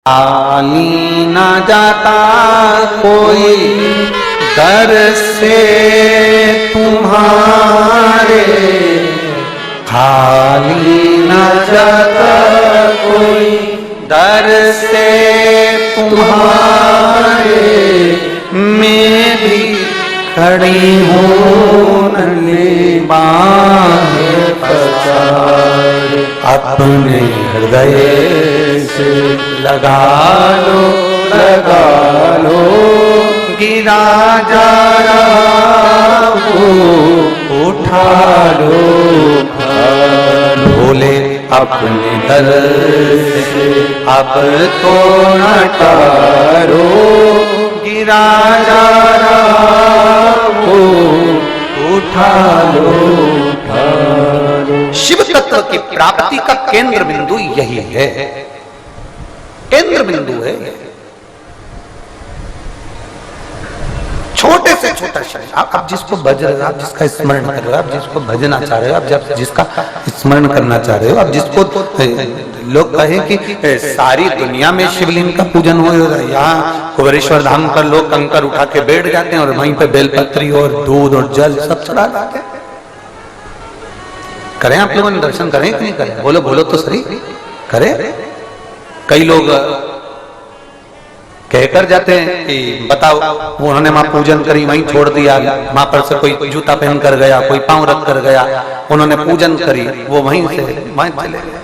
खाली न जाता कोई दर से तुम्हारे, खाली न जाता कोई दर से तुम्हारे, मैं भी खड़ी हूँ नन्ही बाहें पसारे, अपने हृदय से लगा लो गिरा जा रहा हूँ उठा लो, बोले अपने दर से अब तो न टारो, गिरा जा रहा हूँ उठा लो। शिव तत्व की प्राप्ति का केंद्र बिंदु यही है, केंद्र बिंदु है। छोटे से छोटा शरीर, आप जिसको भज रहे हो, आप जिसका स्मरण कर रहे हो, आप जिसको भजना चाह रहे हो, आप जिसका स्मरण करना चाह रहे हो, आप जिसको लोग कहे कि सारी दुनिया में शिवलिंग का पूजन हो रहा है, यहाँ कुबेरेश्वर धाम पर लोग कंकर उठा के बैठ जाते हैं और वहीं पे बेलपत्री और दूध और जल सब चढ़ा जाते हैं। करें आप लोगों ने दर्शन करें कि नहीं करें? बोलो बोलो तो सही, करें। कई लोग कहकर जाते हैं कि बताओ उन्होंने वहां पूजन करी वहीं छोड़ दिया, वहां पर से कोई जूता पहन कर गया, कोई पांव रख कर गया, उन्होंने पूजन करी, वो वहीं से वहीं चले गए,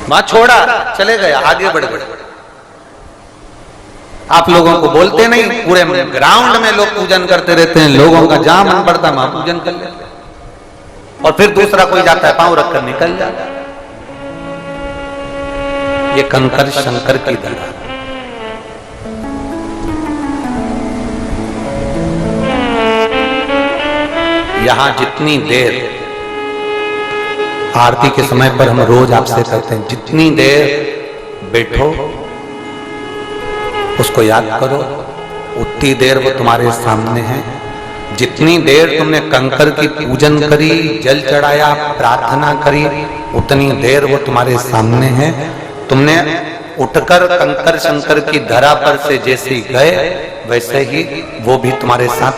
वहां छोड़ा चले गए, आगे बढ़ गए। आप लोगों को बोलते नहीं, पूरे ग्राउंड में लोग पूजन करते रहते हैं, लोगों का जहां मन पड़ता वहां पूजन कर लेते हैं और फिर दूसरा कोई जाता है पांव रखकर निकल जाता है। ये कंकर शंकर की धरा। यहां जितनी देर आरती के समय पर हम रोज आपसे कहते हैं, जितनी देर बैठो उसको याद करो, उतनी देर वो तुम्हारे सामने है। जितनी देर तुमने कंकर की पूजन करी, जल चढ़ाया, प्रार्थना करी, उतनी देर वो तुम्हारे सामने है। तुमने उठकर कंकर शंकर की धरा पर से जैसे गए वैसे ही वो भी तुम्हारे साथ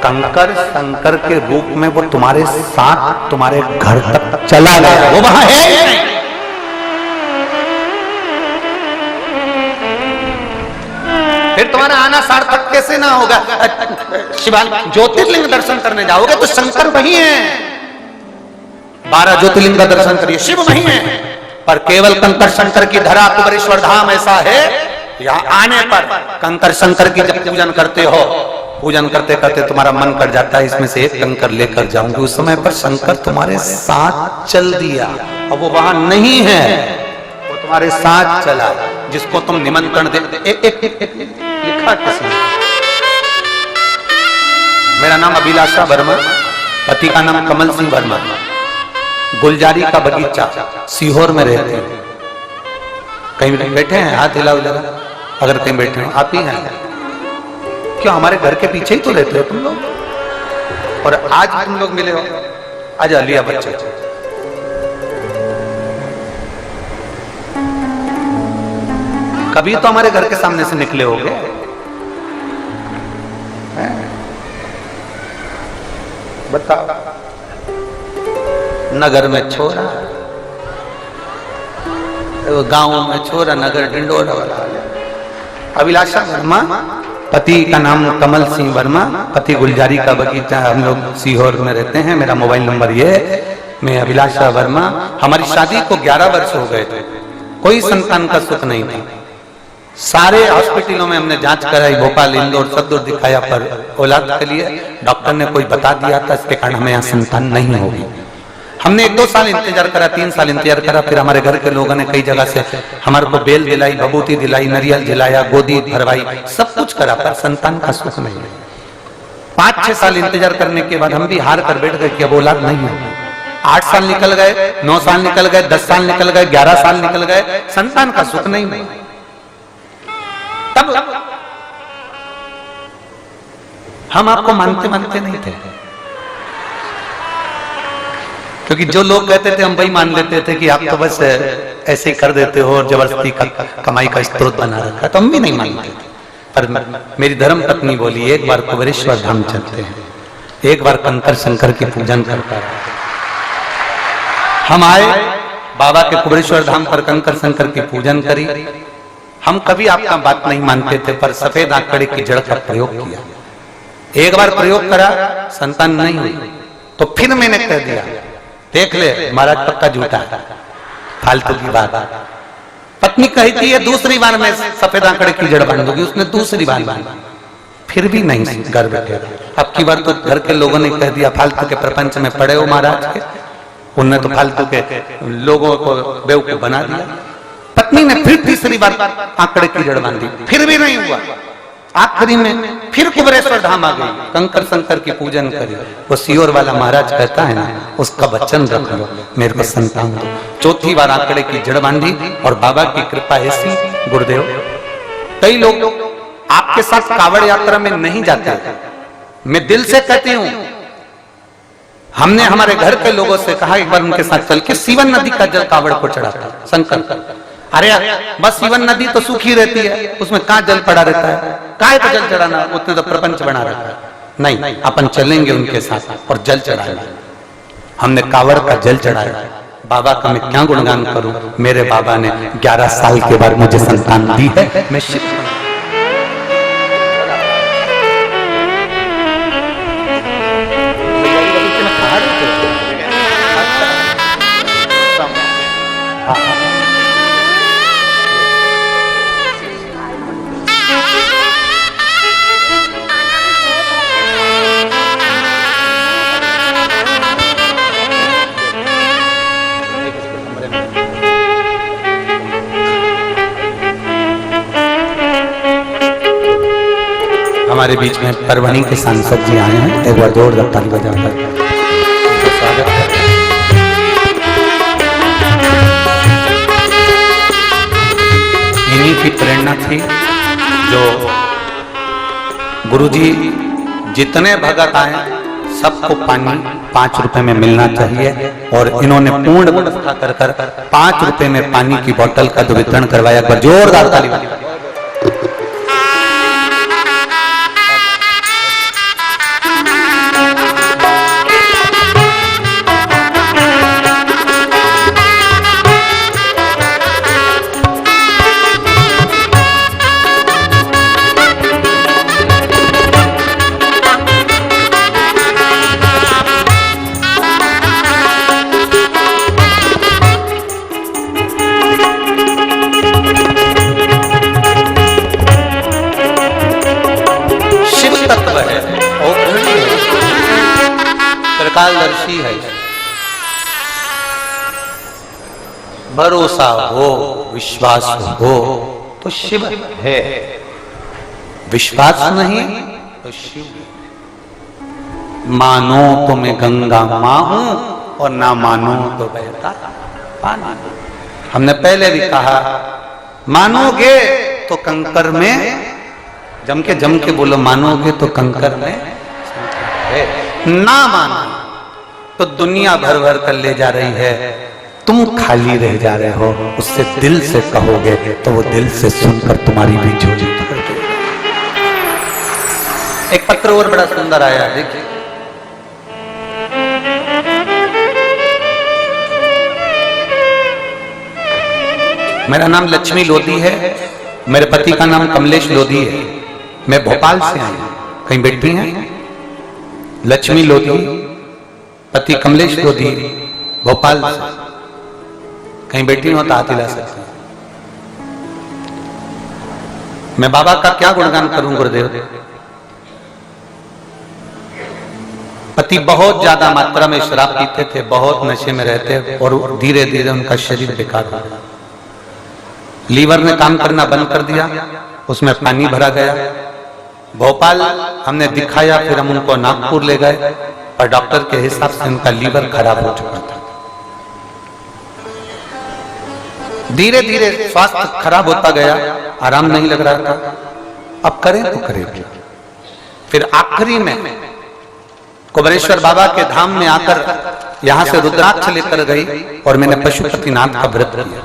कंकर शंकर के रूप में वो तुम्हारे साथ तुम्हारे घर तक चला गया, वो वहां है। फिर तुम्हारा आना सार्थक कैसे ना होगा? शिवालय ज्योतिर्लिंग दर्शन करने जाओगे तो शंकर वही है, 12 ज्योतिर्लिंग का दर्शन करिए, शिव वही है, पर केवल कंकर शंकर की धरा कुबेरेश्वर धाम ऐसा है, यहाँ आने पर कंकर शंकर की जब पूजन करते हो, पूजन करते करते तुम्हारा मन कर जाता है इसमें से एक कंकर लेकर जाऊंगी, उस समय पर शंकर तुम्हारे साथ चल दिया और वो वहां नहीं है, वो तुम्हारे साथ चला, जिसको तुम निमंत्रण दे। लिखा किसने? मेरा नाम अभिलाषा वर्मा, पति का नाम कमल सिंह वर्मा, गुलजारी का बगीचा सीहोर में रहते हैं। कहीं बैठे हैं? हाथ हिलाओ जरा अगर कहीं बैठे हैं। आप ही हैं? क्यों हमारे घर के पीछे ही तो रहते हो तुम लोग, और आज तुम लोग मिले हो। आज लिया बच्चे, कभी तो हमारे घर के सामने से निकले होगे। बताओ, नगर में छोरा, गांव में छोरा, नगर डिंडोरा वाला। अभिलाषा वर्मा, पति का नाम कमल सिंह वर्मा, पति गुलजारी का बगीचा, हम लोग सीहोर में रहते हैं। मेरा मोबाइल नंबर ये है, मैं अभिलाषा वर्मा। हमारी शादी को 11 वर्ष हो गए थे, कोई संतान का सुख नहीं था। सारे हॉस्पिटलों में हमने जांच कराई, भोपाल, इंदौर, सब दूर दिखाया, पर औलाद के लिए डॉक्टर ने कोई बता दिया था, इसके कारण हमें यहाँ संतान नहीं होगी। हमने 1-2 साल इंतजार करा, 3 साल इंतजार करा, फिर हमारे घर के लोगों ने कई जगह से हमारे को बेल दिलाई, भभूति दिलाई, नारियल दिलाया, गोदी भरवाई, सब कुछ करा, पर संतान का सुख नहीं। 5-6 साल इंतजार करने के बाद हम भी हार कर बैठ गए कि अब औलाद नहीं है। 8 साल निकल गए, 9 साल निकल गए, 10 साल निकल गए, 11 साल निकल गए, संतान का सुख नहीं। तब हम आपको मानते नहीं थे, क्योंकि जो लोग कहते थे हम वही मान लेते थे कि आप तो बस ऐसे ही कर देते हो और जबरदस्ती कमाई का स्रोत बना रखा, तो हम भी नहीं मानते थे। पर मेरी धर्म पत्नी बोली एक बार कुबेरेश्वर धाम चलते हैं, एक बार कंकर शंकर की पूजन करता है। हम आए बाबा के कुबेरेश्वर धाम पर, कंकर शंकर की पूजन करी। हम कभी आपका बात नहीं मानते थे, पर सफेद आंकड़े की जड़ का प्रयोग किया। एक बार प्रयोग करा, संतान नहीं हुई, तो फिर मैंने कह दिया देख ले महाराज पक्का झूठा है, फालतू की बात। पत्नी कही थी ये दूसरी बार मैं सफेद आंकड़े की जड़ बांध दूंगी, उसने दूसरी बार बांधा, फिर भी नहीं घर बैठे। अब की बार तो घर के लोगों ने कह दिया फालतू के प्रपंच में पड़े हो महाराज के, उनने तो फालतू के लोगों को बेवकूफ बना दिया। पत्नी ने फिर तीसरी बार आंकड़े की जड़ बांधी, फिर भी नहीं हुआ। आखिरी में फिर कुबेरेश्वर धाम आ गई, कंकर शंकर की पूजन करी। वो सीहोर वाला महाराज कहता है ना, उसका वचन रख लो मेरे को संतान दो। चौथी बार आंकड़े की जड़ बांधी और बाबा की कृपा ऐसी। गुरुदेव कई लोग आपके साथ कावड़ यात्रा में नहीं जाते, मैं दिल से कहती हूं, हमने हमारे घर के लोगों से कहा एक बार उनके साथ चल के सीवन नदी का जल कावड़ को चढ़ाता शंकर। अरे बस सीवन नदी तो सूखी रहती है, उसमें कहां जल पड़ा रहता है, काहे को जल चढ़ाना, उतने तो प्रपंच बना रहता है। नहीं, अपन चलेंगे उनके साथ और जल चढ़ाएंगे। हमने कावड़ का जल चढ़ाया। बाबा का मैं क्या गुणगान करूं, मेरे बाबा ने 11 साल के बाद मुझे संतान दी है। मैं हमारे बीच में परभणी के सांसद जी आए हैं, एक बार जोरदार ताली बजाकर स्वागत करें। इन्हीं की प्रेरणा थी जो गुरुजी जितने भगत आए सबको पानी 5 रुपए में मिलना चाहिए, और इन्होंने पूर्ण व्यवस्था कर 5 रुपए में पानी की बोतल का जो वितरण करवाया। एक बार जोरदार ताली बजाकर। त्रिकालदर्शी है, भरोसा हो विश्वास हो तो शिव है, विश्वास नहीं तो शिव। मानो तो मैं गंगा मां हूं और ना मानो तो बहता पानी। हमने पहले भी कहा मानोगे तो कंकर में जम के बोलो, मानोगे तो कंकर में है, ना मानो तो दुनिया भर भर कर ले जा रही है, तुम खाली रह जा रहे हो। उससे दिल से कहोगे तो वो दिल से सुनकर तुम्हारी भी झोली भर देगा। एक पत्र और बड़ा सुंदर आया, देखिए। मेरा नाम लक्ष्मी लोधी है, मेरे पति का नाम कमलेश लोधी है, मैं भोपाल से आई हूं। कहीं बैठी हैं? लक्ष्मी लोधी, पति कमलेश लोधी, भोपाल से। कहीं बैठी हो तो हाथ हिला सकते हैं। मैं बाबा का क्या गुणगान करूं गुरुदेव। पति बहुत ज्यादा मात्रा में शराब पीते थे, बहुत नशे में रहते, और धीरे धीरे उनका शरीर बेकार हो गया। लीवर ने काम करना बंद कर दिया, उसमें पानी भरा गया। भोपाल हमने दिखाया, फिर हम उनको नागपुर ले गए, और डॉक्टर के हिसाब से उनका लीवर खराब हो चुका था। धीरे धीरे स्वास्थ्य खराब होता गया, आराम नहीं लग रहा था। अब करें तो करें क्या। फिर आखिरी में कुबरेश्वर बाबा के धाम में आकर यहां से रुद्राक्ष लेकर गई और मैंने पशुपतिनाथ का व्रत किया।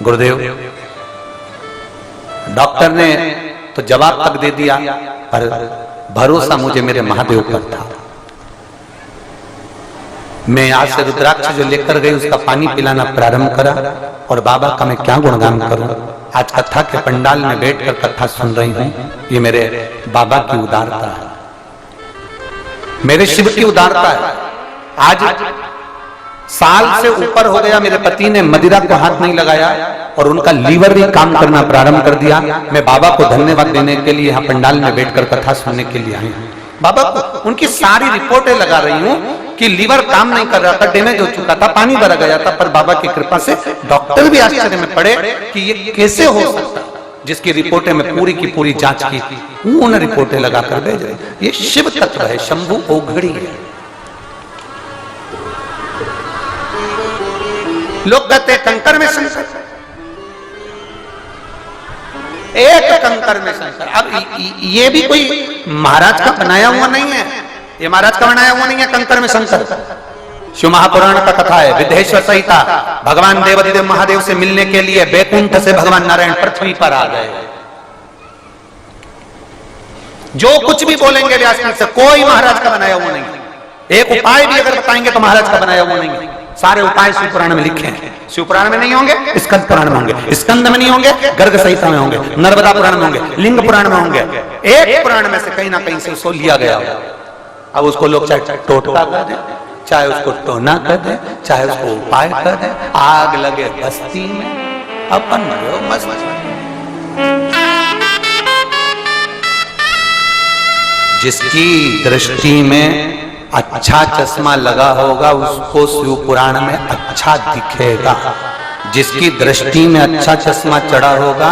गुरुदेव डॉक्टर ने तो जवाब तक दे दिया, पर भरोसा मुझे मेरे महादेव पर था। मैं आज से रुद्राक्ष जो लेकर गई उसका पानी पिलाना प्रारंभ करा, और बाबा का मैं क्या गुणगान करूं। आज कथा के पंडाल में बैठकर कथा सुन रही हूं। ये मेरे बाबा की उदारता है, मेरे शिव की उदारता है। आज साल से ऊपर हो गया, मेरे पति ने मदिरा को हाथ नहीं लगाया और उनका लीवर भी काम करना प्रारंभ कर दिया। मैं बाबा को धन्यवाद देने के लिए यहाँ पंडाल में बैठकर कथा सुनने के लिए आई हूँ। बाबा को उनकी सारी रिपोर्टें लगा रही हूँ कि लीवर काम नहीं कर रहा था, डैमेज हो चुका था, पानी भरा गया था, पर बाबा की कृपा से डॉक्टर भी आश्चर्य में पड़े कि ये कैसे हो सकता, जिसकी रिपोर्टें में पूरी की पूरी जांच की थी, उन्होंने रिपोर्टें लगाकर भेज रहे। ये शिव तत्व है, शंभु ओघड़ी है। लोग कहते कंकर में शंकर, एक कंकर में शंकर। अब ये भी कोई महाराज का बनाया हुआ नहीं है, ये महाराज का बनाया हुआ नहीं है कंकर में शंकर। शिव महापुराण का कथा है, विदेश्वर संहिता। भगवान देवादिदेव महादेव से मिलने के लिए बैकुंठ से भगवान नारायण पृथ्वी पर आ गए। जो कुछ भी बोलेंगे व्यासपीठ से, कोई महाराज का बनाया हुआ नहीं। एक उपाय भी अगर बताएंगे तो महाराज का बनाया हुआ नहीं है। सारे उपाय शिव पुराण में लिखे हैं। शिव पुराण में नहीं होंगे, स्कंद पुराण में होंगे, स्कंद में नहीं होंगे, गर्ग संहिता में होंगे, नर्मदा पुराण में होंगे, लिंग पुराण में होंगे। एक पुराण में से कहीं ना कहीं से उसको लिया गया। अब उसको लोग चाहे टोटका कर दे, चाहे उसको टोना कर दे, चाहे उसको उपाय कर दे। आग लगे बस्ती में, अपन मरो मस्त। जिसकी दृष्टि में अच्छा चश्मा लगा होगा उसको शिव पुराण में अच्छा दिखेगा। जिसकी दृष्टि में अच्छा चश्मा चढ़ा होगा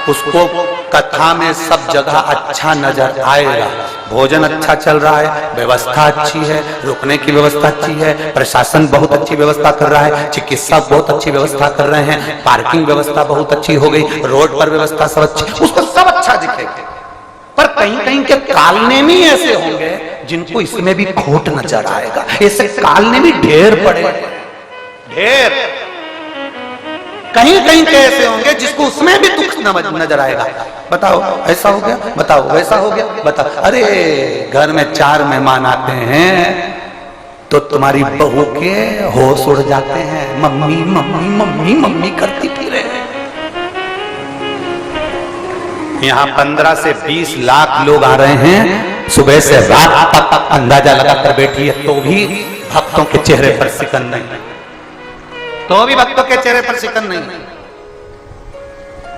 उसको कथा में सब जगह अच्छा नजर आएगा। भोजन अच्छा चल रहा है, व्यवस्था अच्छी है, रुकने की व्यवस्था अच्छी है, प्रशासन बहुत अच्छी व्यवस्था कर रहा है, चिकित्सक बहुत अच्छी व्यवस्था कर रहे हैं, पार्किंग व्यवस्था बहुत अच्छी हो गई, रोड पर व्यवस्था सब अच्छी, उसको सब अच्छा दिखेगा। पर कहीं कहीं के कालनेमी ऐसे होंगे जिनको इसमें भी खोट नजर आएगा। ऐसे कालनेमी ढेर पड़े, ढेर। कहीं कहीं के ऐसे होंगे जिसको उसमें भी दुख नजर आएगा। बताओ ऐसा हो गया, बताओ वैसा हो गया, बताओ। अरे घर में 4 मेहमान आते हैं तो तुम्हारी बहू के होश उड़ जाते हैं। मम्मी मम्मी मम्मी मम्मी करती फिरे। यहाँ 15 से 20 लाख लोग आ रहे हैं, सुबह से रात तक अंदाजा लगाकर बैठी है, तो भी भक्तों के चेहरे पर सिकन नहीं, तो भी भक्तों के चेहरे पर सिकन नहीं।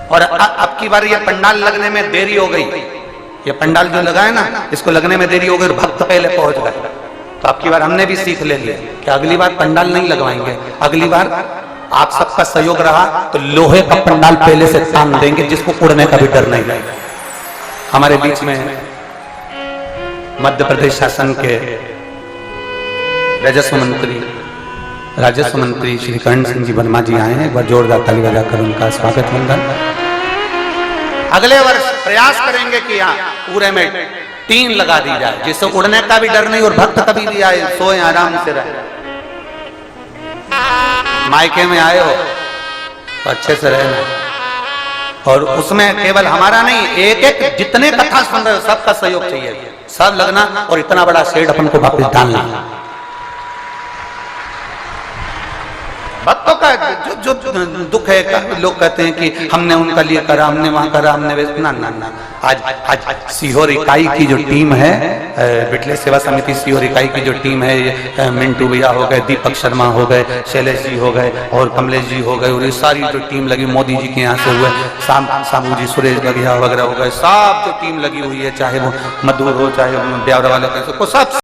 और अब की बार ये पंडाल लगने में देरी हो गई। ये पंडाल जो लगा है ना, इसको लगने में देरी हो गई, भक्त पहले पहुंच गए। तो अब की बार हमने भी सीख ले लिया कि अगली बार पंडाल नहीं लगवाएंगे। अगली बार आप सबका सहयोग रहा तो लोहे का पंडाल पहले से तान देंगे, जिसको उड़ने का भी डर नहीं रहेगा। हमारे बीच में मध्य प्रदेश शासन के राजस्व मंत्री श्री कर्ण सिंह जी वर्मा जी आए हैं। एक बार जोरदार ताली बजाकर उनका स्वागत वंदन। अगले वर्ष प्रयास करेंगे कि यहाँ पूरे में टीन लगा दी जाए, जिससे उड़ने का भी डर नहीं और भक्त कभी भी आए सोए आराम से रहे। मायके में आए हो तो अच्छे से रहना। और उसमें केवल हमारा नहीं, एक एक जितने कथा सुन रहे हो सबका सहयोग चाहिए, सब लगना और इतना बड़ा शेड अपन को वापस डालना। भक्तों का जो दुख है, लोग कहते हैं कि हमने उनका लिए करा, हमने वहां करा, हमने ना ना ना। आज सीहोर इकाई की जो टीम है, बिटले सेवा समिति सीहोर इकाई की जो टीम है, मिंटू भैया हो गए, दीपक शर्मा हो गए, शैलेश जी हो गए और कमलेश जी हो गए, और ये सारी जो टीम लगी मोदी जी के यहाँ से हुए, सामू जी, सुरेश वगैरह वगैरह हो गए, सब जो टीम लगी हुई है, चाहे वो मधुर हो चाहे ब्यावरा वाले को, सब